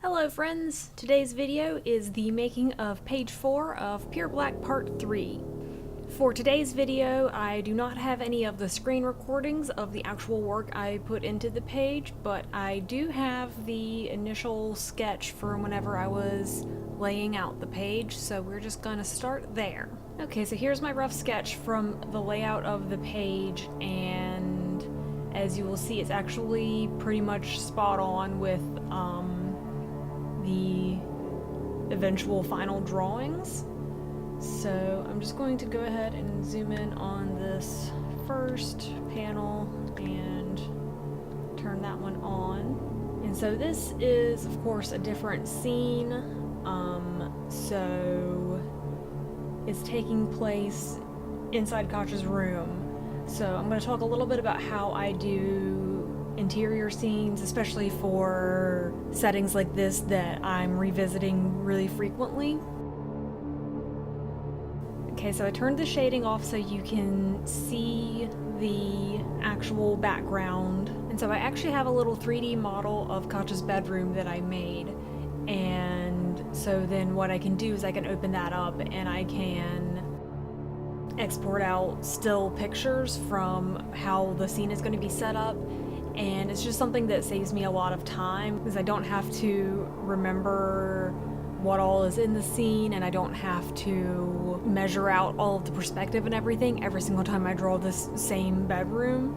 Hello friends! Today's video is the making of page 4 of Pure Black Part 3. For today's video, I do not have any of the screen recordings of the actual work I put into the page, but I do have the initial sketch from whenever I was laying out the page, so we're just gonna start there. Okay, so here's my rough sketch from the layout of the page, and as you will see, it's actually pretty much spot on with the eventual final drawings. So I'm just going to go ahead and zoom in on this first panel and turn that one on. And so this is, of course, a different scene. So it's taking place inside Katja's room. So I'm going to talk a little bit about how I do interior scenes, especially for settings like this that I'm revisiting really frequently. Okay, so I turned the shading off so you can see the actual background. And so I actually have a little 3D model of Katja's bedroom that I made. And so then what I can do is I can open that up and I can export out still pictures from how the scene is going to be set up. And it's just something that saves me a lot of time because I don't have to remember what all is in the scene, and I don't have to measure out all of the perspective and everything every single time I draw this same bedroom.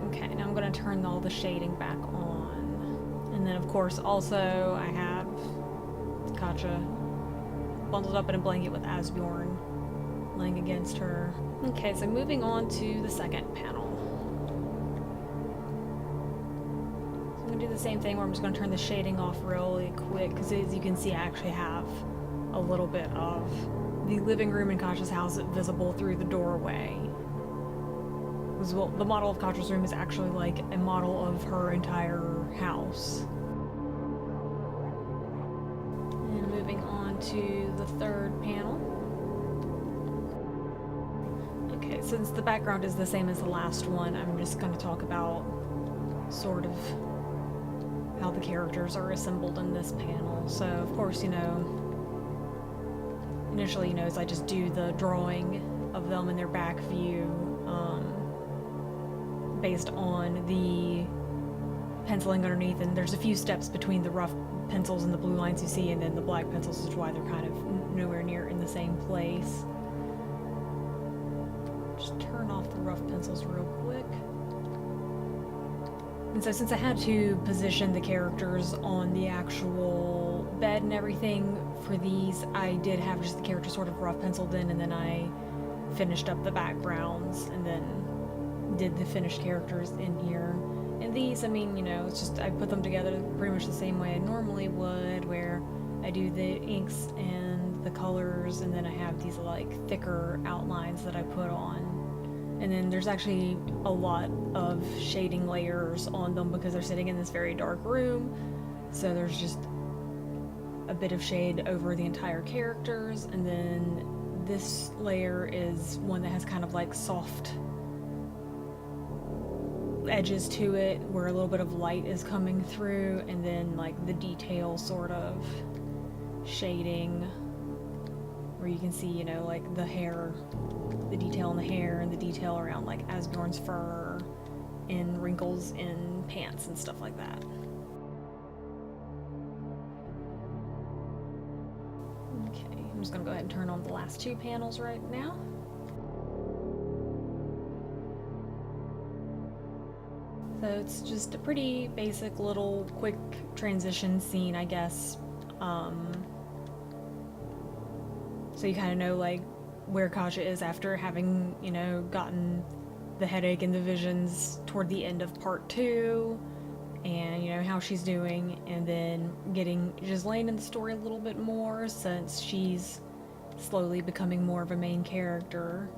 Okay, now I'm going to turn all the shading back on. And then of course also I have Katja bundled up in a blanket with Asbjorn laying against her. Okay, so moving on to the second panel. I'm going to do the same thing where I'm just going to turn the shading off really quick because as you can see I actually have a little bit of the living room in Katja's house visible through the doorway. Well, the model of Katja's room is actually like a model of her entire house. And moving on to the third panel. Okay, since the background is the same as the last one, I'm just going to talk about sort of how the characters are assembled in this panel. So of course, initially, as I just do the drawing of them in their back view, based on the penciling underneath, and there's a few steps between the rough pencils and the blue lines you see, and then the black pencils, which is why they're kind of nowhere near in the same place. Just turn off the rough pencils real quick. And so since I had to position the characters on the actual bed and everything for these, I did have just the characters sort of rough penciled in, and then I finished up the backgrounds and then did the finished characters in here. And these, it's just I put them together pretty much the same way I normally would, where I do the inks and the colors, and then I have these like thicker outlines that I put on. And then there's actually a lot of shading layers on them because they're sitting in this very dark room. So there's just a bit of shade over the entire characters. And then this layer is one that has kind of like soft edges to it where a little bit of light is coming through. And then like the detail sort of shading where you can see, like the hair, the detail in the hair and the detail around like Asbjorn's fur and wrinkles in pants and stuff like that. Okay, I'm just gonna go ahead and turn on the last two panels right now. So it's just a pretty basic little quick transition scene, I guess. So you kind of know like where Katja is after having, gotten the headache and the visions toward the end of part 2, and how she's doing, and then getting Ghislaine in the story a little bit more since she's slowly becoming more of a main character.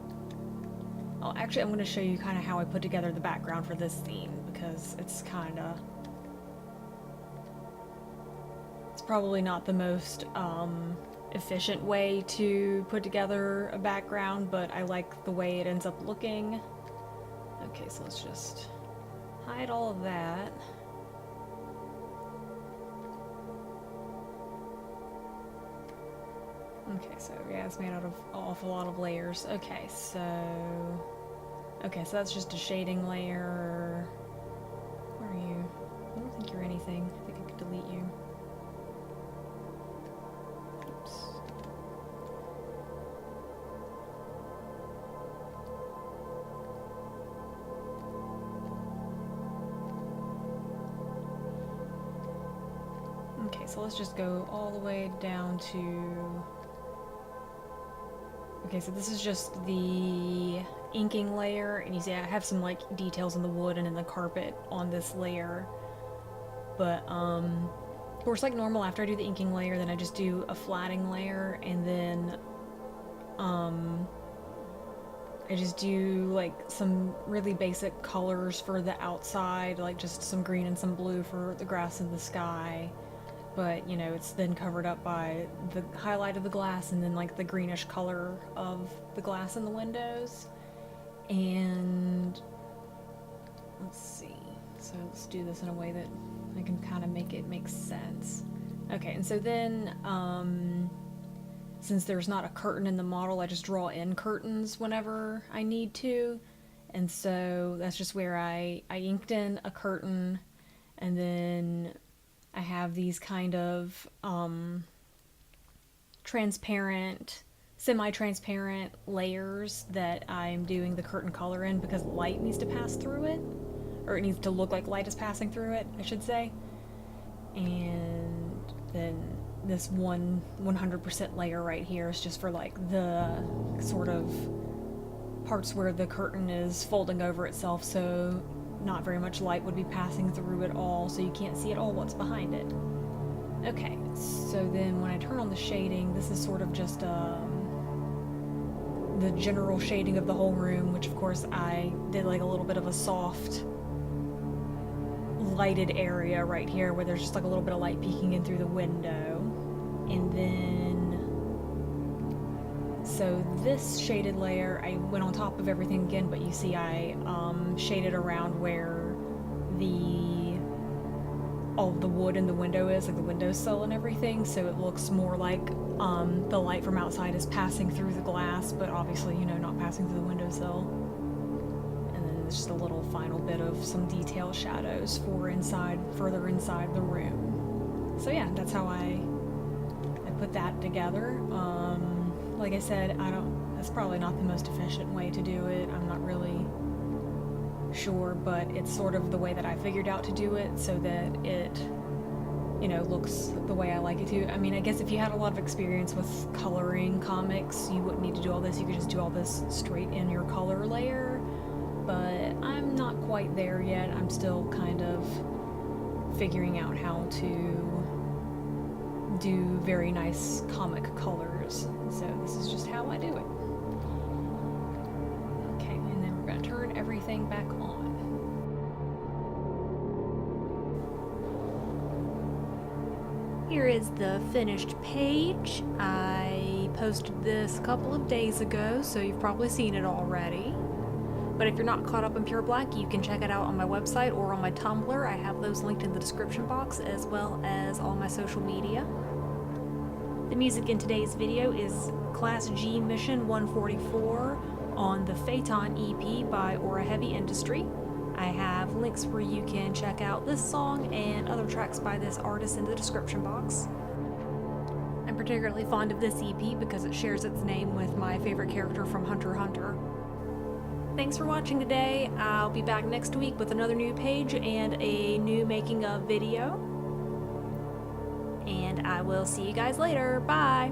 Oh, actually, I'm going to show you kind of how I put together the background for this scene because it's probably not the most efficient way to put together a background, but I like the way it ends up looking. Okay, so let's just hide all of that. Okay, so yeah, it's made out of an awful lot of layers. Okay, so that's just a shading layer. Where are you? I don't think you're anything. I think I could delete you. Oops. Okay, so let's just go all the way down to... Okay, so this is just the inking layer, and you see I have some like details in the wood and in the carpet on this layer. But of course, like normal, after I do the inking layer, then I just do a flatting layer, and then I just do like some really basic colors for the outside, like just some green and some blue for the grass and the sky. But, you know, it's then covered up by the highlight of the glass and then like the greenish color of the glass in the windows. And let's see. So let's do this in a way that I can kind of make it make sense. Okay, and so then since there's not a curtain in the model, I just draw in curtains whenever I need to. And so that's just where I inked in a curtain, and then I have these kind of transparent, semi-transparent layers that I'm doing the curtain color in because light needs to pass through it, or it needs to look like light is passing through it, I should say. And then this 100% layer right here is just for like the sort of parts where the curtain is folding over itself, so not very much light would be passing through it all, so you can't see at all what's behind it. Okay, so then when I turn on the shading, this is sort of just the general shading of the whole room, which of course I did like a little bit of a soft lighted area right here where there's just like a little bit of light peeking in through the window. And then so this shaded layer, I went on top of everything again, but you see I shaded around where all of the wood in the window is, like the windowsill and everything, so it looks more like the light from outside is passing through the glass, but obviously, you know, not passing through the windowsill. And then there's just a little final bit of some detail shadows for further inside the room. So yeah, that's how I put that together. Like I said, that's probably not the most efficient way to do it. I'm not really sure, but it's sort of the way that I figured out to do it so that it, you know, looks the way I like it to. I mean, I guess if you had a lot of experience with coloring comics, you wouldn't need to do all this. You could just do all this straight in your color layer, but I'm not quite there yet. I'm still kind of figuring out how to do very nice comic colors, so this is just how I do it. Okay, and then we're going to turn everything back on. Here is the finished page. I posted this a couple of days ago, so you've probably seen it already. But if you're not caught up in Pure Black, you can check it out on my website or on my Tumblr. I have those linked in the description box, as well as all my social media. The music in today's video is Class G Mission 144 on the Phaeton EP by Aura Heavy Industry. I have links where you can check out this song and other tracks by this artist in the description box. I'm particularly fond of this EP because it shares its name with my favorite character from Hunter x Hunter. Thanks for watching today. I'll be back next week with another new page and a new making of video. And I will see you guys later. Bye!